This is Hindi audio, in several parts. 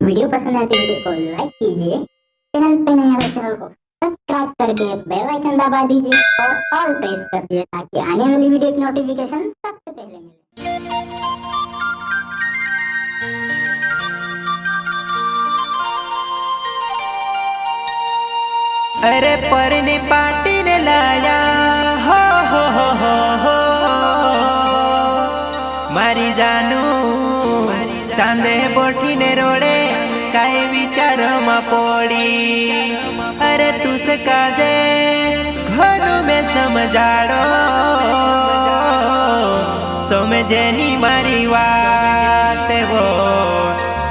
वीडियो पसंद आए तो वीडियो को लाइक कीजिए, चैनल पे नए आए चैनल को सब्सक्राइब करके बेल आइकन दबा दीजिए और ऑल प्रेस कर दीजिए ताकि आने वाली वीडियो की नोटिफिकेशन सबसे पहले मिले। अरे परने पार्टी ने लाया हो मारी जानू चांदे बोठी ने रोड़े काई विचार मा पोड़ी। अरे तुस काजे घर में समझाड़ो समझेनी मारी बात वो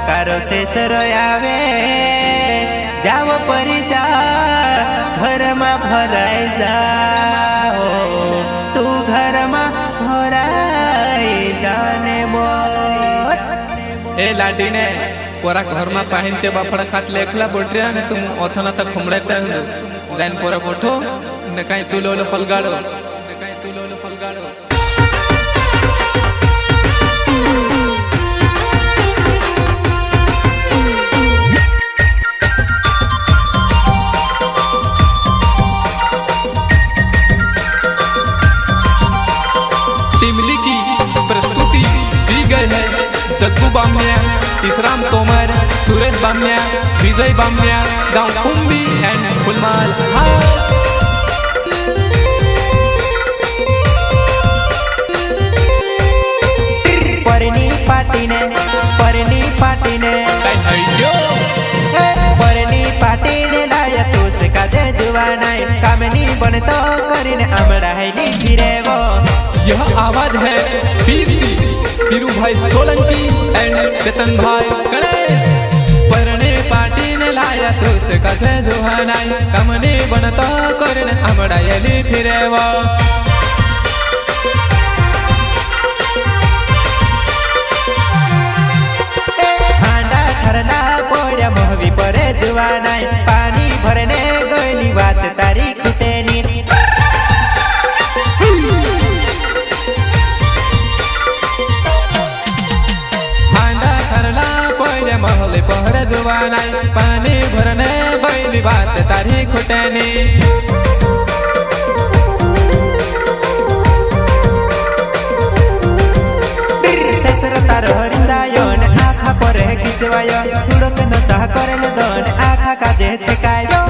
कारो से सरोयावे जाओ परी जा घर में भराई जाओ तू घर में भराई जाने मोट ए लाडी ने पोरा घर में पाहिनते बाफड़ा खात लेखला बोटरिया ने तुम ओथना तक खुमड़ेते हंदु जाइन पोरा बोठो ने काई चुलोलो फलगाड़ो टिमली की प्रस्तुति दी गई है जग्गू बामनिया, इसराम तोमर, सुरेश बामनिया, विजय बामनिया, गांव कुंभी एंड फुलमाल। परनी पार्टी ने परनी पार्टी ने लाया तुस काजे जुवाना कामनी बनतो करीने आमड़ा हैली फिरे वो। यह आवाज है पीसी पीरू भाई सोलंकी एंड चेतन भाई गणेश। परने पार्टी ने लाया तुस कसे जुहानाई कमने बनता करने आमड़ा यली फिरे वो। हांडा ठरला पोड़्या मोहवी परे जुवानाई पानी भरने गईली बात तारी खुटेनी। महले पहरे जुवानाई पानी भरने बैली बात तारी खुटेनी। ससुर तारो हरिसायो ने आँखा पर खिंचवायो थोड़ो के नशा करेले दोन आँखा काजे छकायो।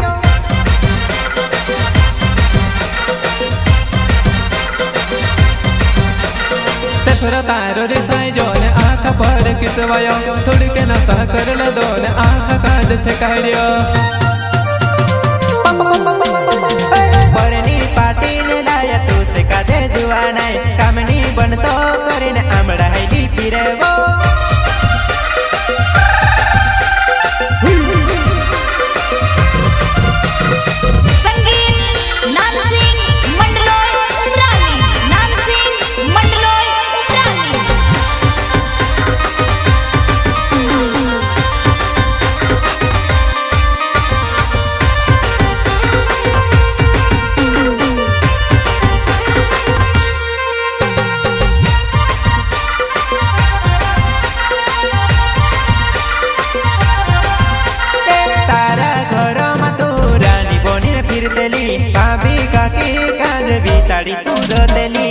ससुर तारो रिसायो ने आँखा पर खिंचवायो थोड़ी के नशा करले दोन आँखा काजे छकायो। परनी पार्टी ने लाया तुस काजे जुवानाई कामनी बनतो करीने आमड़ा हैली फिरे वो। भाभी काकी काज बीताड़ी तू रोतेली।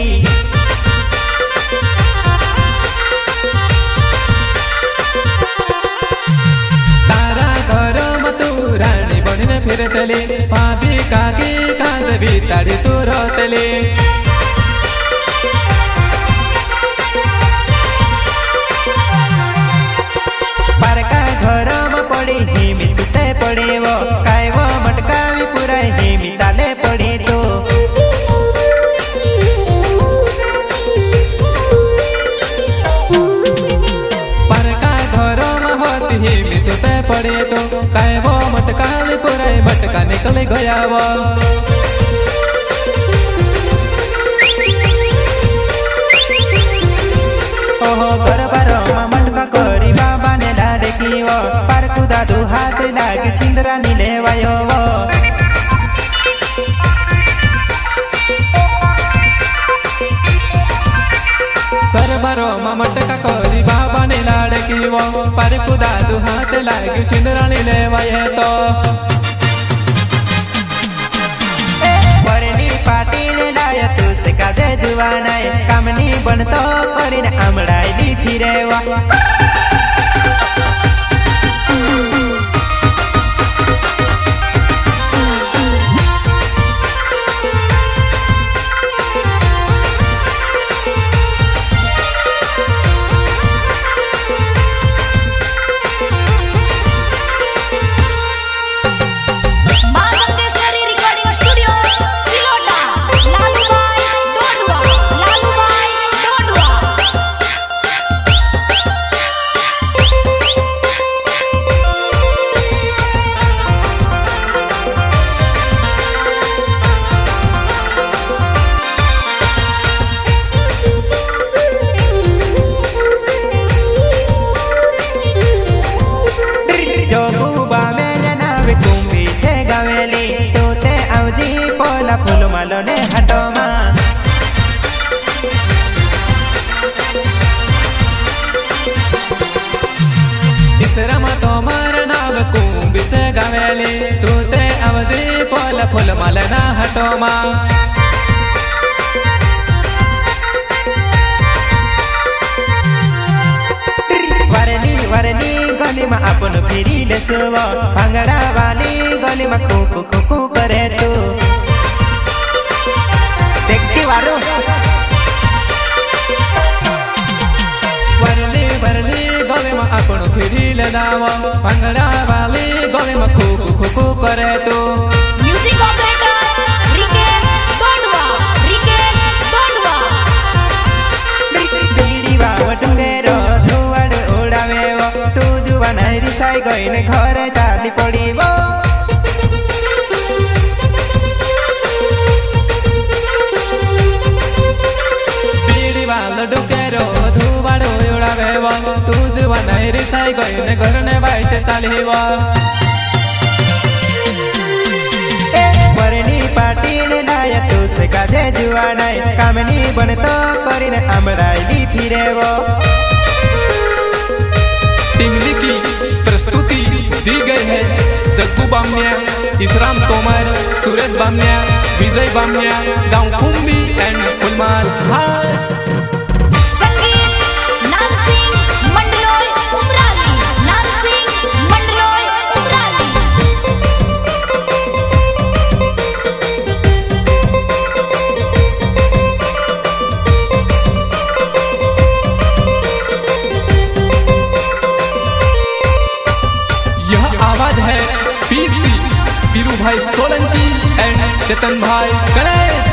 तारा घर में तू रानी बनिने फिरतेली भाभी काकी काज बीताड़ी तू रोतेली। पारका घर में पड़ी हिमी सुते पड़ी वो काय वो मटका भी पूरा हिमी ताले पड़ी तो। पारका घर में होती हिमी सुते पड़ी तो काय वो मटका पूरा मटका निकल गया वो। ओहो बरबारो मटका कोरी बाबा ने लाडे की वो पारकु दादू हाथ लागे छिंदरा नीले वायो वो। बरबारो मटका कोरी बाबा ने लाडे की वो पारकु दादू हाथ लागी छिंदरानी लेवाये तो परनी पाटीने लाया तू से काजे जुवानाय कामनी बनतो करीने आमळायली फिरेवा फूल मालो ने हटो मां इसरा मा तो मार नाव कुंभी से गावेली तू ते अवधी पोला फूल माल ना हटो मां वरनी वरनी गली में अपन फिरी ले सुवा भांगड़ा वाली गली में कुकू कुकू करे तू देखती वारो वरली वरली गली में अपन फिरी ले दावा भांगड़ा वाली गली में कुकू कुकू करे तू म्यूजिक ऑपरेटर रिकेश दोंडवा बीड़ी वाव डुंगेरो धुआड़ उड़ावे वो तू जुवा नहीं रिसाई गईने घर चाली पड़ी वो डुकेरो धुवाड़ो उड़ावे वो तू जुवा नहीं रिसाई गईने घर ने बाइटे साली वो परनी पाटीने लाया तू से काजे जुवानाय कामनी बनतो करीने आमळायली फिरेवो टिमली की प्रस्तुति दी गई है जग्गू बामनिया इसराम तोमर सुरेश बामनिया विजय बामनिया गांव कुंभी एंड फुलमाल भाई सोलंकी एंड चेतन भाई गणेश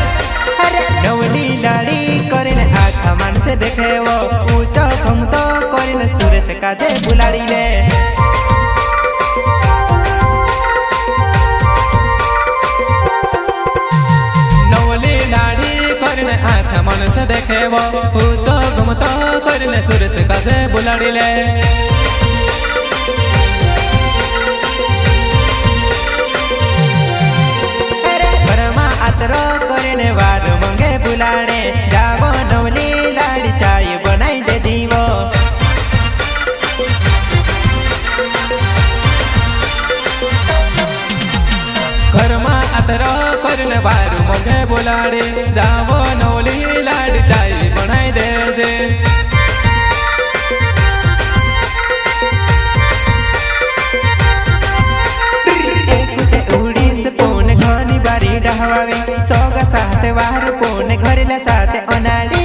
नवली लाड़ी करीने आखा मान से देखे वो ऊंचा घूमतो करीने सूरज काजे बुलाड़ी ले नवली लाड़ी करीने आखा मान से देखे वो ऊंचा घूमतो करीने सूरज काजे बुलाड़ी ले आतरो करीने वार मंगे बुलाड़े जावो नवली लाड़ी चाय बनाई दे दीवो घर में आतरो करीने वार मंगे बुलाड़े जावो नवली लाड़ी चाय बनाई दे जे डहवावे सोगा साथे वार पोने घरेला साथे अनाड़ी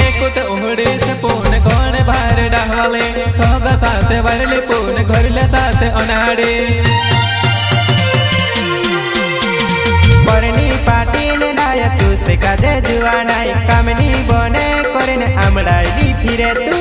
एक तो उहड़ी से पोने घोड़े बाहर डहवाले सोगा साथे वारले पोने घरेला साथे अनाड़ी परनी पाटीने लाया तू से काजे जुवानाय कामनी बने करीने आमळायली फिरे तू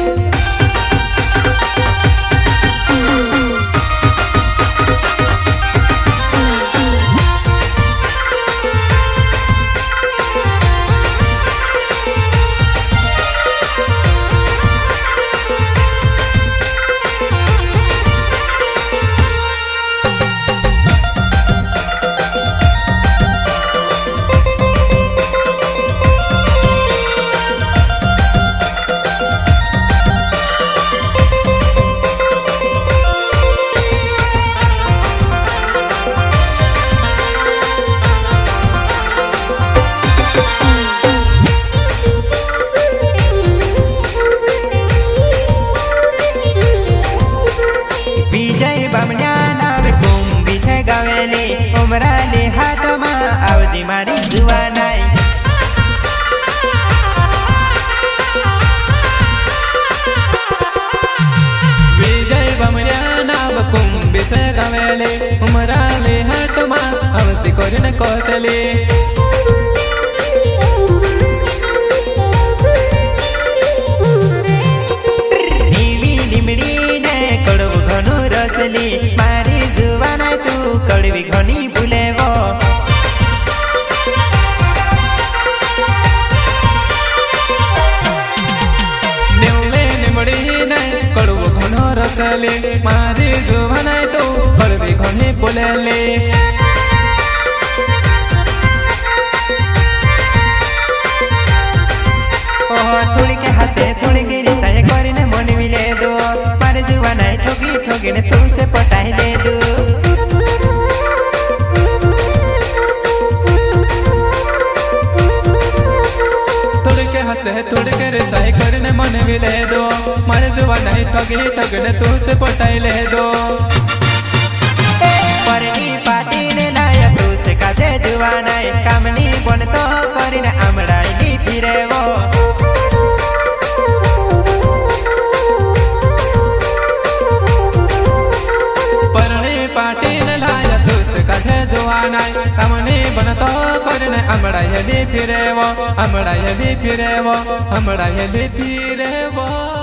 बोलले नीली लीमड़ी ने कड़व घणु रसली मारी जुवाना तू कड़वी घनी बुलेवो नेवले निमड़ी ने कड़व घनो रसले मारी जुवाना तू कड़वी घनी बुलेले थोड़ी के हंसे थोड़ी के रिसाए કરીને मन मिले दो मारे जुवाना ठोकी ठोकी ने तुमसे पटाई ले दो थोड़ी के हंसे थोड़ी के रिसाए करने मन मिले दो मारे जुवाना ठोकी ठोकी ने तुमसे पटाई ले दो परनी पाटी ने लाया तुसे काजे जुवाना कामनी बन तो કરીને आमड़ाई फिरे वो पाटी ने लाया तुझसे काजे जुवाना कामनी बन तो करने अमड़ाई फिरे वो अमड़ाई फिरे वो अमड़ाई फिरे वो।